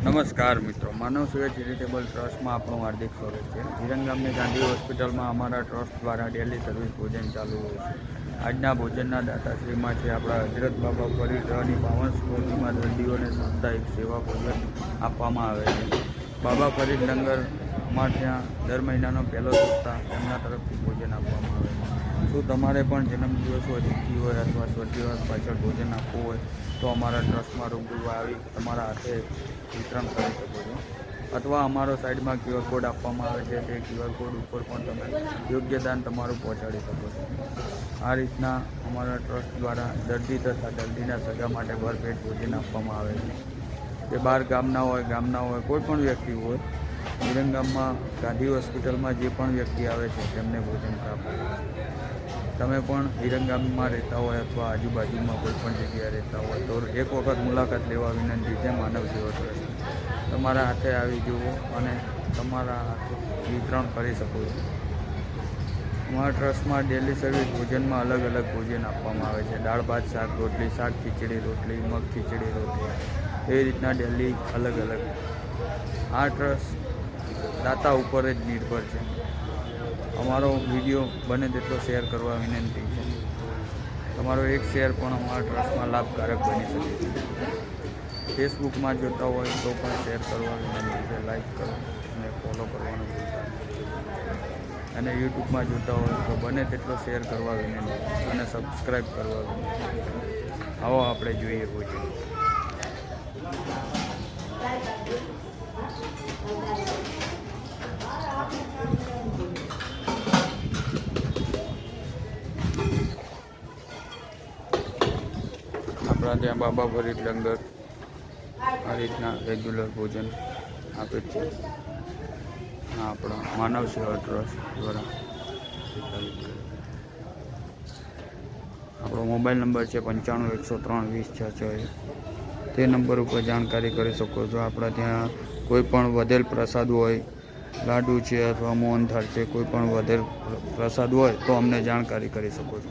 નમસ્કાર મિત્રો, માનવ સેવા ચેરિટેબલ ટ્રસ્ટમાં આપણું હાર્દિક સ્વાગત છે। ધીરંગ ગામની ગાંધી હોસ્પિટલમાં અમારા ટ્રસ્ટ દ્વારા ડેલી સર્વિસ ભોજન ચાલુ હોય છે। આજના ભોજનના દાતાશ્રીમાં છે આપણા હજરત બાબા ફરીદ ની પાવન સ્મૃતિમાં દર્દીઓને સાપ્તાહિક સેવા ભોજન આપવામાં આવે છે। બાબા ફરીદ લંગર અમારે ત્યાં દર મહિનાનો પહેલો સપ્તાહ તેમના તરફથી ભોજન આપવામાં આવે છે। શું તમારે પણ જન્મદિવસ હોય, તિથિ હોય અથવા સ્વર્ગદિવસ પાછળ ભોજન આપવું હોય તો અમારા ટ્રસ્ટમાં રૂબરૂ આવી તમારા હાથે વિતરણ કરી શકો છો, અથવા અમારો સાઈડમાં QR કોડ આપવામાં આવે છે, તે QR કોડ ઉપર પણ તમે યોગ્ય દાન તમારું પહોંચાડી શકો છો। આ રીતના અમારા ટ્રસ્ટ દ્વારા દર્દી તથા દર્દીના સગા માટે ભરપેટ ભોજન આપવામાં આવે છે। તે બહાર ગામના હોય કોઈ પણ વ્યક્તિ હોય, ધીરંગ ગામમાં ગાંધી હોસ્પિટલમાં જે પણ વ્યક્તિ આવે છે તેમને ભોજન પ્રાપ્ત કરે છે। તમે પણ ધીરંગ ગામમાં રહેતા હોય અથવા આજુબાજુમાં કોઈ પણ જગ્યાએ રહેતા હોય તો એક વખત મુલાકાત લેવા વિનંતી છે। માનવ સેવા ટ્રસ્ટ તમારા હાથે આવી જુઓ અને તમારા હાથે વિતરણ કરી શકો છો। અમારા ટ્રસ્ટમાં ડેલી સર્વિસ ભોજનમાં અલગ અલગ ભોજન આપવામાં આવે છે। દાળ ભાત શાક રોટલી, શાક ખીચડી રોટલી, મગ ખીચડી રોટલી, એવી રીતના ડેલી અલગ અલગ। આ ટ્રસ્ટ દાતા ઉપર જ નિર્ભર છે। અમારો વિડીયો બને તેટલો શેર કરવા વિનંતી છે। તમારો એક શેર પણ અમારા ટ્રસ્ટમાં લાભકારક બની શકે છે। ફેસબુકમાં જોતા હોય તો પણ શેર કરવા વિનંતી છે, લાઈક કરો અને ફોલો કરવાનું ભૂલતા નહીં। અને યુટ્યુબમાં જોતા હોય તો બને તેટલો શેર કરવા વિનંતી અને સબસ્ક્રાઈબ કરવા વિનંતી। આવો આપણે જોઈએ ભોજન। આપણા ત્યાં બાબા ફરીદ લંગર આ રીતના રેગ્યુલર ભોજન આપે છે। આપણા માનવ સેવા ટ્રસ્ટ દ્વારા આપણો મોબાઈલ નંબર છે 95 103 20 661। તે નંબર ઉપર જાણકારી કરી શકો છો। આપણા ત્યાં કોઈ પણ વધેલ પ્રસાદ હોય, લાડુ છે અથવા મોહનથાળ છે, કોઈ પણ વધેલ પ્રસાદ હોય તો અમને જાણકારી કરી શકો છો।